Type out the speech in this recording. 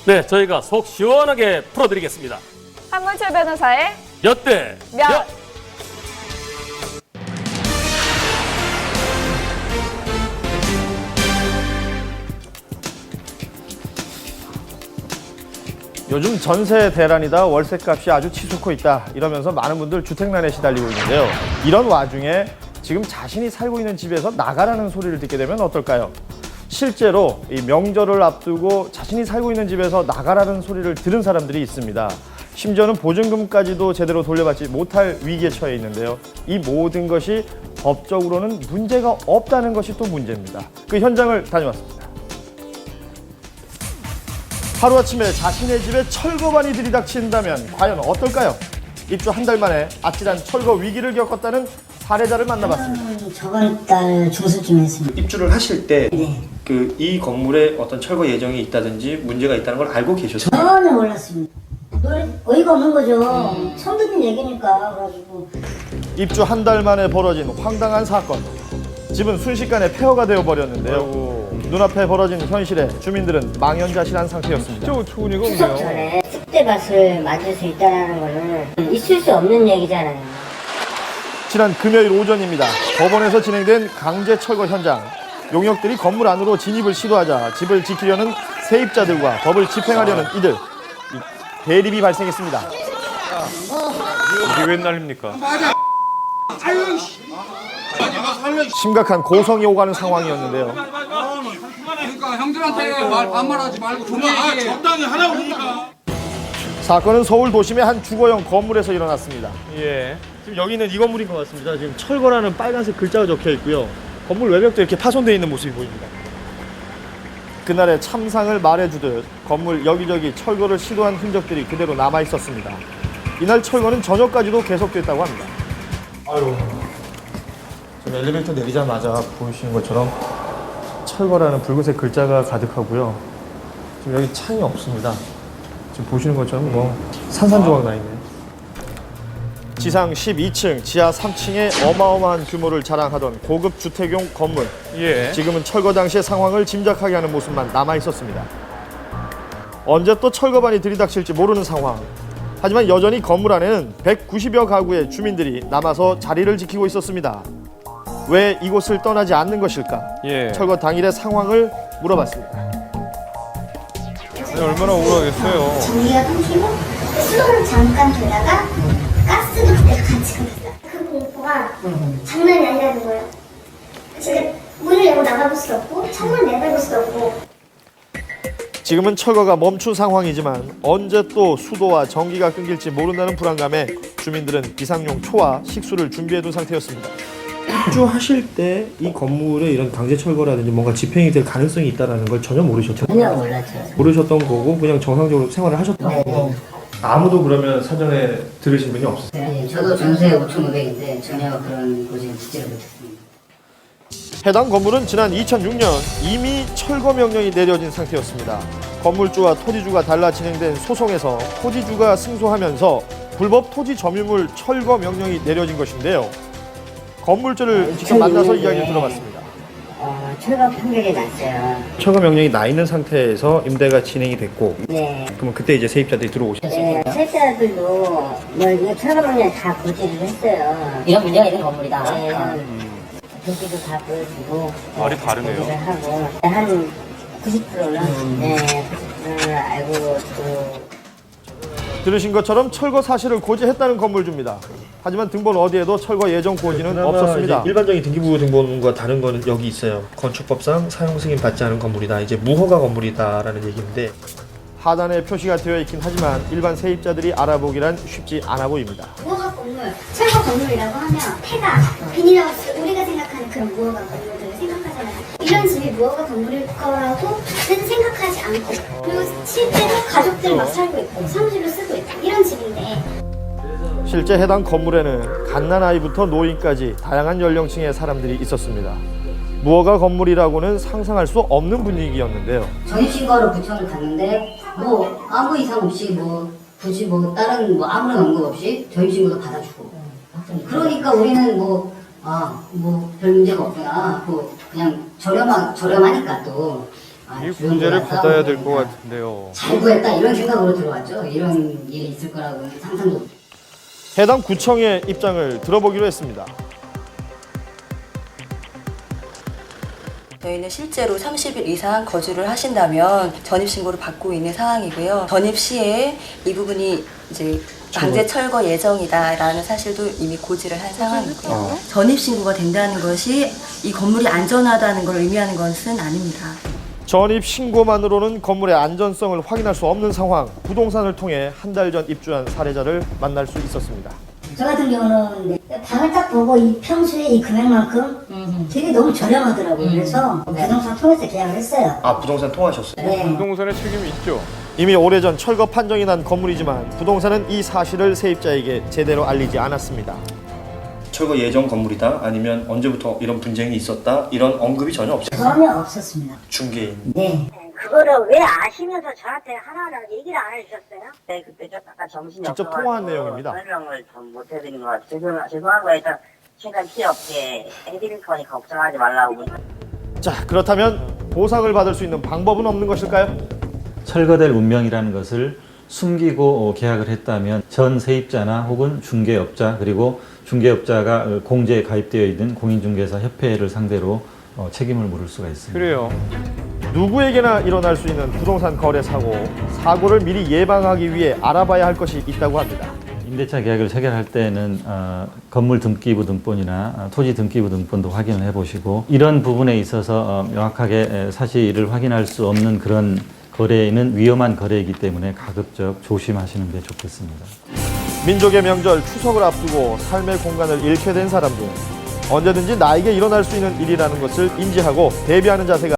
네, 저희가 속 시원하게 풀어드리겠습니다. 한문철 변호사의 여대 몇. 요즘 전세 대란이다, 월세값이 아주 치솟고 있다 이러면서 많은 분들 주택난에 시달리고 있는데요. 이런 와중에 지금 자신이 살고 있는 집에서 나가라는 소리를 듣게 되면 어떨까요? 실제로 이 명절을 앞두고 자신이 살고 있는 집에서 나가라는 소리를 들은 사람들이 있습니다. 심지어는 보증금까지도 제대로 돌려받지 못할 위기에 처해 있는데요. 이 모든 것이 법적으로는 문제가 없다는 것이 또 문제입니다. 그 현장을 다녀왔습니다. 하루아침에 자신의 집에 철거반이 들이닥친다면 과연 어떨까요? 입주 한 달 만에 아찔한 철거 위기를 겪었다는 사례자를 만나봤습니다. 저번 달 중순쯤에 했습니다. 입주를 하실 때 네. 이 건물에 어떤 철거 예정이 있다든지 문제가 있다는 걸 알고 계셨어요? 전혀 몰랐습니다. 어이가 없는 거죠. 처음 듣는 얘기니까. 그래가지고 입주 한 달 만에 벌어진 황당한 사건. 집은 순식간에 폐허가 되어버렸는데요. 눈앞에 벌어진 현실에 주민들은 망연자실한 상태였습니다. 추석 전에 특대밭을 맞을 수 있다는 거는 있을 수 없는 얘기잖아요. 지난 금요일 오전입니다. 법원에서 진행된 강제 철거 현장. 용역들이 건물 안으로 진입을 시도하자 집을 지키려는 세입자들과 법을 집행하려는 이들. 대립이 발생했습니다. 이게 웬 난립니까? 심각한 고성이 오가는 상황이었는데요. 그러니까 형들한테 반말하지 말고 적당히 하라고 그러니까. 사건은 서울 도심의 한 주거용 건물에서 일어났습니다. 예. 지금 여기는 이 건물인 것 같습니다. 지금 철거라는 빨간색 글자가 적혀 있고요. 건물 외벽도 이렇게 파손되어 있는 모습이 보입니다. 그날의 참상을 말해주듯 건물 여기저기 철거를 시도한 흔적들이 그대로 남아 있었습니다. 이날 철거는 저녁까지도 계속됐다고 합니다. 아유, 지금 엘리베이터 내리자마자 보이시는 것처럼 철거라는 붉은색 글자가 가득하고요. 지금 여기 창이 없습니다. 지금 보시는 것처럼 뭐 산산조각 나 있네요. 지상 12층, 지하 3층의 어마어마한 규모를 자랑하던 고급 주택용 건물. 예. 지금은 철거 당시의 상황을 짐작하게 하는 모습만 남아 있었습니다. 언제 또 철거반이 들이닥칠지 모르는 상황. 하지만 여전히 건물 안에는 190여 가구의 주민들이 남아서 자리를 지키고 있었습니다. 왜 이곳을 떠나지 않는 것일까? 예. 철거 당일의 상황을 물어봤습니다. 아니, 얼마나 억울하겠어요. 전기가 끊기고 수도를 잠깐 두다가 가스도 그때 같이 끊겼어요. 그 공포가 장난이 아니라는 거예요. 지금 문을 열고 나가볼 수도 없고 창문을 내다볼 수도 없고. 지금은 철거가 멈춘 상황이지만 언제 또 수도와 전기가 끊길지 모른다는 불안감에 주민들은 비상용 초와 식수를 준비해둔 상태였습니다. 입주하실 때 이 건물에 이런 강제 철거라든지 뭔가 집행이 될 가능성이 있다는 걸 전혀 모르셨죠? 전혀 몰랐죠. 모르셨던 거고 그냥 정상적으로 생활을 하셨던 거고. 아무도 그러면 사전에 들으신 분이 없었어요? 네, 저도 전세 5,500인데 전혀 그런 고지는 듣지를 못했습니다. 해당 건물은 지난 2006년 이미 철거 명령이 내려진 상태였습니다. 건물주와 토지주가 달라 진행된 소송에서 토지주가 승소하면서 불법 토지 점유물 철거 명령이 내려진 것인데요. 건물주를 직접 만나서 이야기를 들어봤습니다. 철거 판결이 났어요. 철거 명령이 나 있는 상태에서 임대가 진행이 됐고, 네. 그러면 그때 이제 세입자들이 들어오셨어요. 네, 세입자들도 뭐 이거 철거 판결 다 고지를 했어요. 이런 문제가 있는 건물이다. 네. 도시도 다 보여주고 말이 다르네요. 고지를 하고 한 90%는 네, 90%를 알고 또 들으신 것처럼 철거 사실을 고지했다는 건물주입니다. 하지만 등본 어디에도 철거 예정 고지는 없었습니다. 일반적인 등기부 등본과 다른 거는 여기 있어요. 건축법상 사용 승인 받지 않은 건물이다. 이제 무허가 건물이다라는 얘기인데 하단에 표시가 되어 있긴 하지만 일반 세입자들이 알아보기란 쉽지 않아 보입니다. 무허가 건물, 철거 건물이라고 하면 폐가 비닐하우스 우리가 생각하는 그런 무허가 건물들을 생각하잖아요. 이런 집이 무허가 건물일 거라고는 생각하지 않고 그리고 실제로 가족들 막 살고 있고 사무실로 쓰고 있고 이런 집인데 실제 해당 건물에는 갓난아이부터 노인까지 다양한 연령층의 사람들이 있었습니다. 무허가 건물이라고는 상상할 수 없는 분위기였는데요. 전입신고하러 구청을 갔는데 뭐 아무 이상 없이 뭐 굳이 뭐 다른 뭐 아무런 언급 없이 전입신고도 받아주고 그러니까 우리는 뭐 별 문제가 없구나 뭐 그냥 저렴하니까 또 이 문제를 받아야 될 것 같은데요. 잘 구했다 이런 생각으로 들어왔죠. 이런 일이 있을 거라고는 상상도. 해당 구청의 입장을 들어보기로 했습니다. 저희는 실제로 30일 이상 거주를 하신다면 전입신고를 받고 있는 상황이고요. 전입 시에 이 부분이 이제 강제 철거 예정이다라는 사실도 이미 고지를 한 상황이고요. 전입신고가 된다는 것이 이 건물이 안전하다는 걸 의미하는 것은 아닙니다. 전입 신고만으로는 건물의 안전성을 확인할 수 없는 상황. 부동산을 통해 한 달 전 입주한 사례자를 만날 수 있었습니다. 저 같은 경우는 방을 딱 보고 이 평수에 이 금액만큼 되게 너무 저렴하더라고요. 그래서 부동산 통해서 계약을 했어요. 아, 부동산 통하셨어요? 네. 부동산의 책임이 있죠. 이미 오래전 철거 판정이 난 건물이지만 부동산은 이 사실을 세입자에게 제대로 알리지 않았습니다. 철거 예정 건물이다? 아니면 언제부터 이런 분쟁이 있었다? 이런 언급이 전혀 없어요. 전혀 없었습니다. 중개인. 네. 그거를 왜 아시면서 저한테 하나하나 얘기를 안 해주셨어요? 네, 그때 좀 약간 정신이 직접 없어가지고 통화한 내용입니다. 설명을 좀 못 해드린 것 같아요. 죄송한 거 일단 최대한 피해 없게 해드릴 거니까 걱정하지 말라고. 자, 그렇다면 보상을 받을 수 있는 방법은 없는 것일까요? 철거될 운명이라는 것을 숨기고 계약을 했다면 전 세입자나 혹은 중개업자 그리고 중개업자가 공제에 가입되어 있는 공인중개사 협회를 상대로 책임을 물을 수가 있습니다. 그래요. 누구에게나 일어날 수 있는 부동산 거래 사고를 미리 예방하기 위해 알아봐야 할 것이 있다고 합니다. 임대차 계약을 체결할 때는 건물 등기부 등본이나 토지 등기부 등본도 확인을 해보시고 이런 부분에 있어서 명확하게 사실을 확인할 수 없는 그런 거래는 위험한 거래이기 때문에 가급적 조심하시는 게 좋겠습니다. 민족의 명절 추석을 앞두고 삶의 공간을 잃게 된 사람들, 언제든지 나에게 일어날 수 있는 일이라는 것을 인지하고 대비하는 자세가